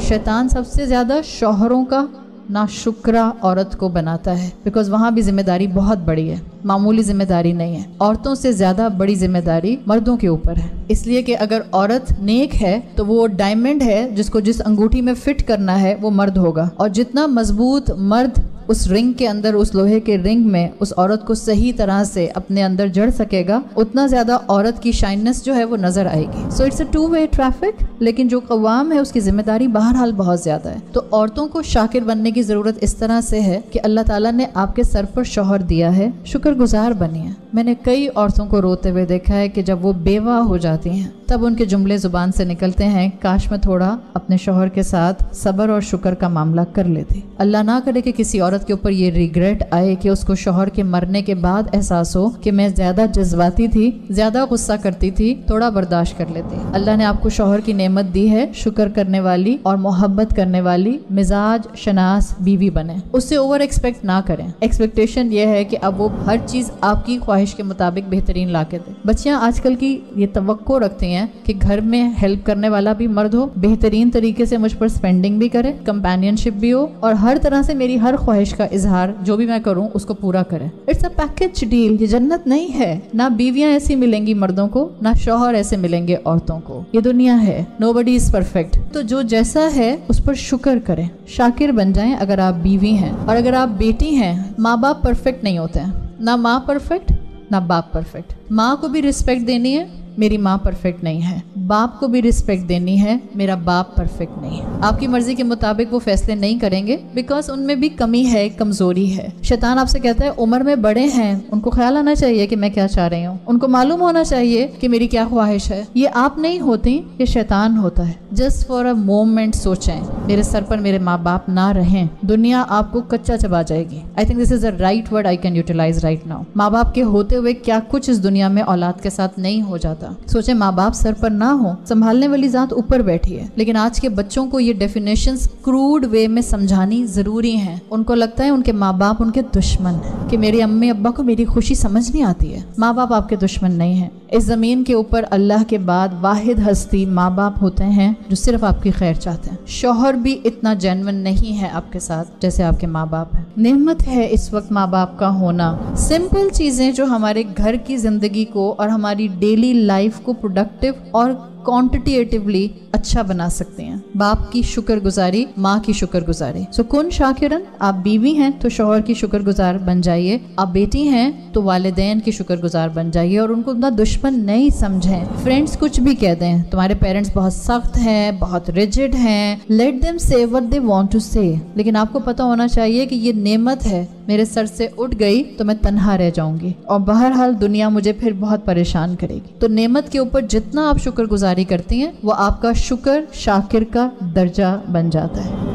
शैतान सबसे ज़्यादा शौहरों का नाशुक्रा औरत को बनाता है, बिकॉज वहाँ भी जिम्मेदारी बहुत बड़ी है, मामूली जिम्मेदारी नहीं है। औरतों से ज़्यादा बड़ी जिम्मेदारी मर्दों के ऊपर है, इसलिए कि अगर औरत नेक है तो वो डायमंड है जिसको जिस अंगूठी में फिट करना है वो मर्द होगा, और जितना मजबूत मर्द उस रिंग के अंदर, उस लोहे के रिंग में उस औरत को सही तरह से अपने अंदर जड़ सकेगा, उतना ज़्यादा औरत की शाइननेस जो है वो नज़र आएगी। So it's a two way traffic, लेकिन जो कवाम है उसकी जिम्मेदारी बहरहाल बहुत ज़्यादा है। तो औरतों को शाकिर बनने की ज़रूरत इस तरह से है कि अल्लाह ताला ने आपके सर पर शौहर दिया है, शुक्रगुजार बनिए। मैंने कई औरतों को रोते हुए देखा है कि जब वो बेवा हो जाती हैं तब उनके जुमले ज़ुबान से निकलते हैं, काश मैं थोड़ा अपने शौहर के साथ सब्र और शुक्र का मामला कर लेती। अल्लाह ना करे कि किसी औरत के ऊपर ये रिग्रेट आए कि उसको शौहर के मरने के बाद एहसास हो कि मैं ज़्यादा जज्बाती थी, ज़्यादा गुस्सा करती थी, थोड़ा बर्दाश्त कर लेती। अल्लाह ने आपको शौहर की नेमत दी है, शुक्र करने वाली और मोहब्बत करने वाली मिजाज शनास बीवी बने। उससे ओवर एक्सपेक्ट ना करें। एक्सपेक्टेशन ये है कि अब वो हर चीज़ आपकी ख्वाहिश के मुताबिक बेहतरीन ला के दे। बच्चियाँ आजकल की ये तवक्को रखती हैं कि घर में हेल्प करने वाला भी मर्द हो, बेहतरीन तरीके से मुझ पर स्पेंडिंग भी करे, कंपेनियनशिप भी हो, और हर तरह से मेरी हर ख्वाहिश का इजहार जो भी मैं करूं उसको पूरा करे। It's a package deal. ये जन्नत नहीं है। ना बीवियां ऐसी मिलेंगी मर्दों को, ना शौहर ऐसे मिलेंगे औरतों को। ये दुनिया है, नोबडी इज परफेक्ट। तो जो जैसा है उस पर शुक्र करें, शाकिर बन जाएं। अगर आप बीवी हैं और अगर आप बेटी हैं, माँ बाप परफेक्ट नहीं होते हैं, ना माँ परफेक्ट ना बाप परफेक्ट। माँ को भी रिस्पेक्ट देनी है, मेरी माँ परफेक्ट नहीं है। बाप को भी रिस्पेक्ट देनी है, मेरा बाप परफेक्ट नहीं है। आपकी मर्जी के मुताबिक वो फैसले नहीं करेंगे, बिकॉज उनमें भी कमी है, कमजोरी है। शैतान आपसे कहता है उम्र में बड़े हैं, उनको ख्याल आना चाहिए कि मैं क्या चाह रही हूँ, उनको मालूम होना चाहिए कि मेरी क्या ख्वाहिश है। ये आप नहीं होती, ये शैतान होता है। जस्ट फॉर अ मोमेंट सोचें, मेरे सर पर मेरे माँ बाप ना रहें, दुनिया आपको कच्चा चबा जाएगी। I think this is the right word I can utilize right now. माँ बाप के होते हुए क्या कुछ इस दुनिया में औलाद के साथ नहीं हो जाता। सोचे माँ बाप सर पर ना हो, संभालने वाली जात ऊपर बैठी है। लेकिन आज के बच्चों को ये डेफिनेशंस क्रूड वे में समझानी जरूरी है। उनको लगता है उनके माँ बाप उनके दुश्मन है, कि मेरे अम्मी अब्बा को मेरी खुशी समझ नहीं आती है। माँ बाप आपके दुश्मन नहीं है। इस जमीन के ऊपर अल्लाह के बाद वाहिद हस्ती माँ बाप होते हैं जो सिर्फ आपकी खैर चाहते हैं। शौहर भी इतना जेन्युइन नहीं है आपके साथ जैसे आपके माँ बाप हैं। नेमत है इस वक्त माँ बाप का होना। सिंपल चीजें जो हमारे घर की जिंदगी को और हमारी डेली लाइफ को प्रोडक्टिव और क्वांटिटेटिवली अच्छा बना सकते हैं। बाप की शुक्रगुजारी, माँ की शुक्रगुजारी। सो कुन शाकिरन, आप बीवी हैं तो शौहर की शुक्रगुजार बन जाइए, आप बेटी हैं तो वालिदैन की शुक्रगुजार बन जाइए, और उनको उतना दुश्मन नहीं समझें। फ्रेंड्स कुछ भी कह दें, तुम्हारे पेरेंट्स बहुत सख्त हैं, बहुत रिजिड हैं, लेट देम से व्हाट दे वांट टू से, लेकिन आपको पता होना चाहिए कि ये नेमत है, मेरे सर से उठ गई तो मैं तन्हा रह जाऊंगी और बहरहाल दुनिया मुझे फिर बहुत परेशान करेगी। तो नेमत के ऊपर जितना आप शुक्रगुजारी करती हैं वो आपका शुक्र शाकिर का दर्जा बन जाता है।